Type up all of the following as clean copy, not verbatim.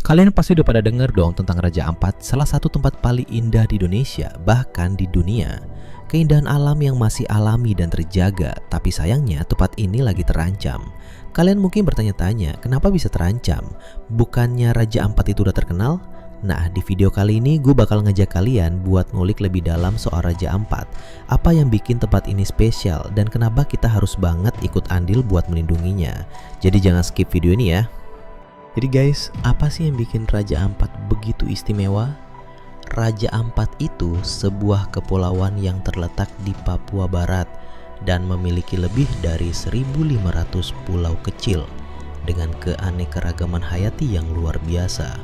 Kalian pasti udah pada denger dong tentang Raja Ampat, salah satu tempat paling indah di Indonesia, bahkan di dunia. Keindahan alam yang masih alami dan terjaga, tapi sayangnya tempat ini lagi terancam. Kalian mungkin bertanya-tanya, kenapa bisa terancam? Bukannya Raja Ampat itu udah terkenal? Nah, di video kali ini gue bakal ngajak kalian buat ngulik lebih dalam soal Raja Ampat. Apa yang bikin tempat ini spesial dan kenapa kita harus banget ikut andil buat melindunginya. Jadi jangan skip video ini ya. Jadi guys, apa sih yang bikin Raja Ampat begitu istimewa? Raja Ampat itu sebuah kepulauan yang terletak di Papua Barat dan memiliki lebih dari 1.500 pulau kecil dengan keanekaragaman hayati yang luar biasa.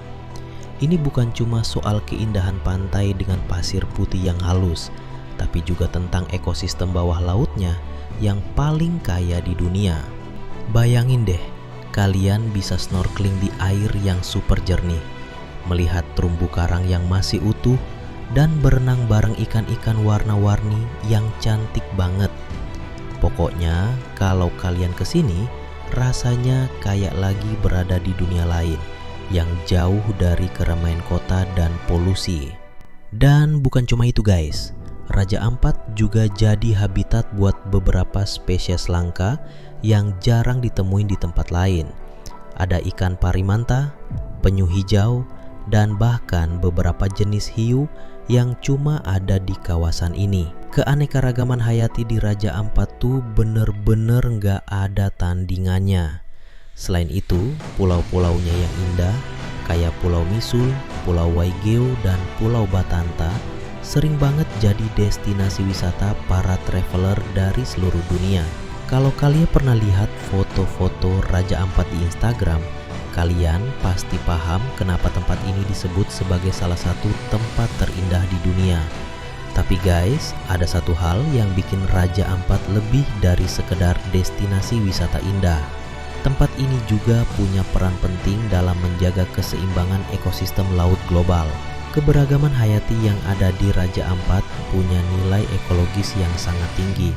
Ini bukan cuma soal keindahan pantai dengan pasir putih yang halus, tapi juga tentang ekosistem bawah lautnya yang paling kaya di dunia. Bayangin deh, kalian bisa snorkeling di air yang super jernih, melihat terumbu karang yang masih utuh, dan berenang bareng ikan-ikan warna-warni yang cantik banget. Pokoknya kalau kalian kesini, rasanya kayak lagi berada di dunia lain yang jauh dari keramaian kota dan polusi. Dan bukan cuma itu guys, Raja Ampat juga jadi habitat buat beberapa spesies langka yang jarang ditemuin di tempat lain. Ada ikan parimanta, penyu hijau, dan bahkan beberapa jenis hiu yang cuma ada di kawasan ini. Keanekaragaman hayati di Raja Ampat tuh bener-bener gak ada tandingannya. Selain itu, pulau-pulaunya yang indah, kayak Pulau Misul, Pulau Waigeo, dan Pulau Batanta, sering banget jadi destinasi wisata para traveler dari seluruh dunia. Kalau kalian pernah lihat foto-foto Raja Ampat di Instagram, kalian pasti paham kenapa tempat ini disebut sebagai salah satu tempat terindah di dunia. Tapi guys, ada satu hal yang bikin Raja Ampat lebih dari sekedar destinasi wisata indah. Tempat ini juga punya peran penting dalam menjaga keseimbangan ekosistem laut global. Keberagaman hayati yang ada di Raja Ampat punya nilai ekologis yang sangat tinggi.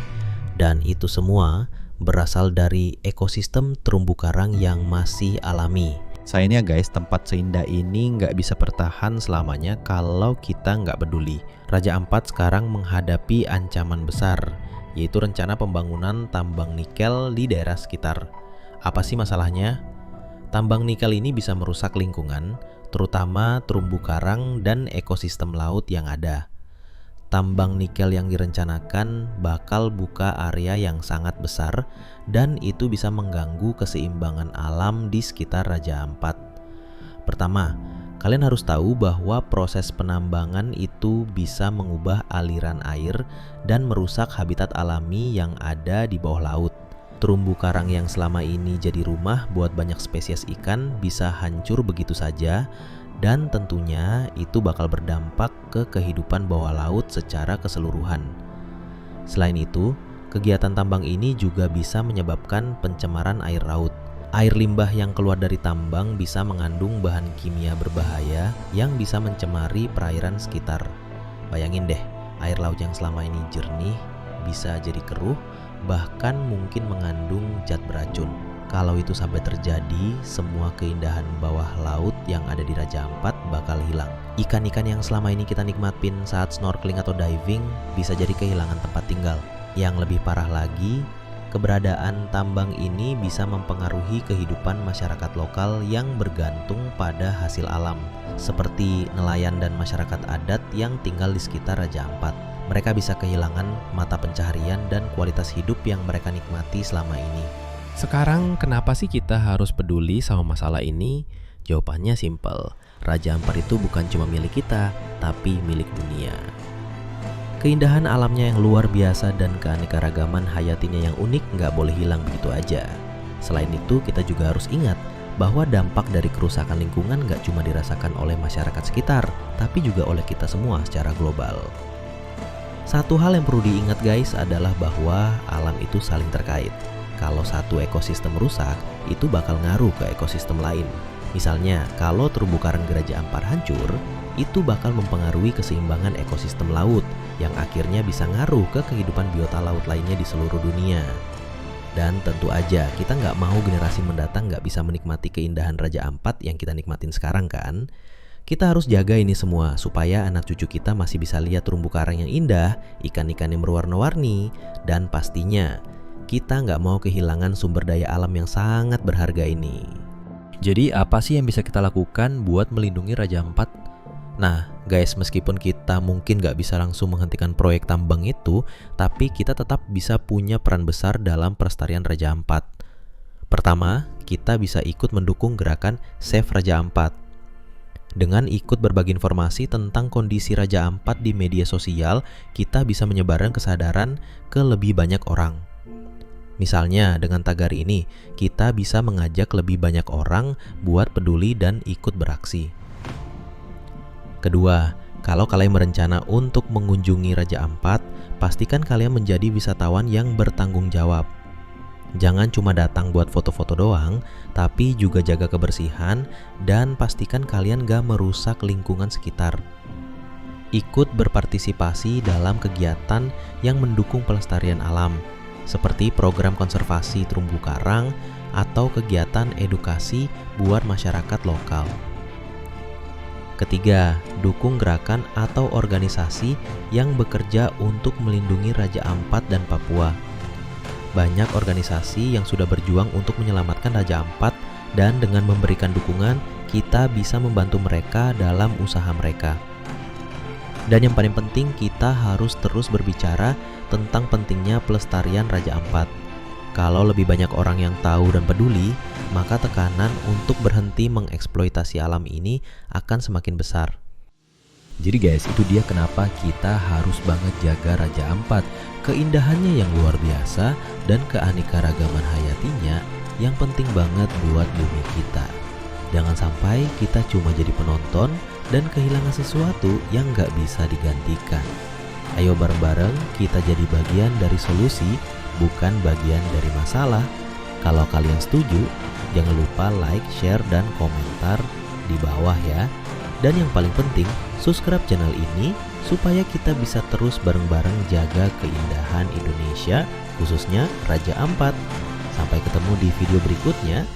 Dan itu semua berasal dari ekosistem terumbu karang yang masih alami. Sayangnya guys, tempat seindah ini nggak bisa bertahan selamanya kalau kita nggak peduli. Raja Ampat sekarang menghadapi ancaman besar, yaitu rencana pembangunan tambang nikel di daerah sekitar. Apa sih masalahnya? Tambang nikel ini bisa merusak lingkungan, terutama terumbu karang dan ekosistem laut yang ada. Tambang nikel yang direncanakan bakal buka area yang sangat besar dan itu bisa mengganggu keseimbangan alam di sekitar Raja Ampat. Pertama, kalian harus tahu bahwa proses penambangan itu bisa mengubah aliran air dan merusak habitat alami yang ada di bawah laut. Terumbu karang yang selama ini jadi rumah buat banyak spesies ikan bisa hancur begitu saja. Dan tentunya itu bakal berdampak ke kehidupan bawah laut secara keseluruhan. Selain itu, kegiatan tambang ini juga bisa menyebabkan pencemaran air laut. Air limbah yang keluar dari tambang bisa mengandung bahan kimia berbahaya yang bisa mencemari perairan sekitar. Bayangin deh, air laut yang selama ini jernih bisa jadi keruh, bahkan mungkin mengandung zat beracun. Kalau itu sampai terjadi, semua keindahan bawah laut yang ada di Raja Ampat bakal hilang. Ikan-ikan yang selama ini kita nikmatin saat snorkeling atau diving bisa jadi kehilangan tempat tinggal. Yang lebih parah lagi, keberadaan tambang ini bisa mempengaruhi kehidupan masyarakat lokal yang bergantung pada hasil alam, seperti nelayan dan masyarakat adat yang tinggal di sekitar Raja Ampat. Mereka bisa kehilangan mata pencaharian dan kualitas hidup yang mereka nikmati selama ini. Sekarang kenapa sih kita harus peduli sama masalah ini? Jawabannya simpel. Raja Ampat itu bukan cuma milik kita, tapi milik dunia. Keindahan alamnya yang luar biasa dan keanekaragaman hayatinya yang unik nggak boleh hilang begitu aja. Selain itu, kita juga harus ingat bahwa dampak dari kerusakan lingkungan nggak cuma dirasakan oleh masyarakat sekitar, tapi juga oleh kita semua secara global. Satu hal yang perlu diingat guys adalah bahwa alam itu saling terkait. Kalau satu ekosistem rusak, itu bakal ngaruh ke ekosistem lain. Misalnya, kalau terumbu karang di Raja Ampat hancur, itu bakal mempengaruhi keseimbangan ekosistem laut, yang akhirnya bisa ngaruh ke kehidupan biota laut lainnya di seluruh dunia. Dan tentu aja kita nggak mau generasi mendatang nggak bisa menikmati keindahan Raja Ampat yang kita nikmatin sekarang kan. Kita harus jaga ini semua supaya anak cucu kita masih bisa lihat terumbu karang yang indah, ikan-ikan yang berwarna-warni, dan pastinya kita nggak mau kehilangan sumber daya alam yang sangat berharga ini. Jadi apa sih yang bisa kita lakukan buat melindungi Raja Ampat? Nah guys, meskipun kita mungkin gak bisa langsung menghentikan proyek tambang itu, tapi kita tetap bisa punya peran besar dalam pelestarian Raja Ampat. Pertama, kita bisa ikut mendukung gerakan Save Raja Ampat. Dengan ikut berbagi informasi tentang kondisi Raja Ampat di media sosial, kita bisa menyebarkan kesadaran ke lebih banyak orang. Misalnya dengan tagar ini, kita bisa mengajak lebih banyak orang buat peduli dan ikut beraksi. Kedua, kalau kalian berencana untuk mengunjungi Raja Ampat, pastikan kalian menjadi wisatawan yang bertanggung jawab. Jangan cuma datang buat foto-foto doang, tapi juga jaga kebersihan dan pastikan kalian gak merusak lingkungan sekitar. Ikut berpartisipasi dalam kegiatan yang mendukung pelestarian alam, seperti program konservasi terumbu karang atau kegiatan edukasi buat masyarakat lokal. Ketiga, dukung gerakan atau organisasi yang bekerja untuk melindungi Raja Ampat dan Papua. Banyak organisasi yang sudah berjuang untuk menyelamatkan Raja Ampat dan dengan memberikan dukungan, kita bisa membantu mereka dalam usaha mereka. Dan yang paling penting, kita harus terus berbicara tentang pentingnya pelestarian Raja Ampat. Kalau lebih banyak orang yang tahu dan peduli, maka tekanan untuk berhenti mengeksploitasi alam ini akan semakin besar. Jadi guys, itu dia kenapa kita harus banget jaga Raja Ampat. Keindahannya yang luar biasa dan keanekaragaman hayatinya yang penting banget buat bumi kita. Jangan sampai kita cuma jadi penonton dan kehilangan sesuatu yang gak bisa digantikan. Ayo bareng-bareng kita jadi bagian dari solusi, bukan bagian dari masalah. Kalau kalian setuju, jangan lupa like, share, dan komentar di bawah ya. Dan yang paling penting, subscribe channel ini supaya kita bisa terus bareng-bareng jaga keindahan Indonesia, khususnya Raja Ampat. Sampai ketemu di video berikutnya.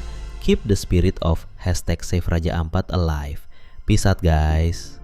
Keep the spirit of #SaveRajaAmpat alive. Peace out guys.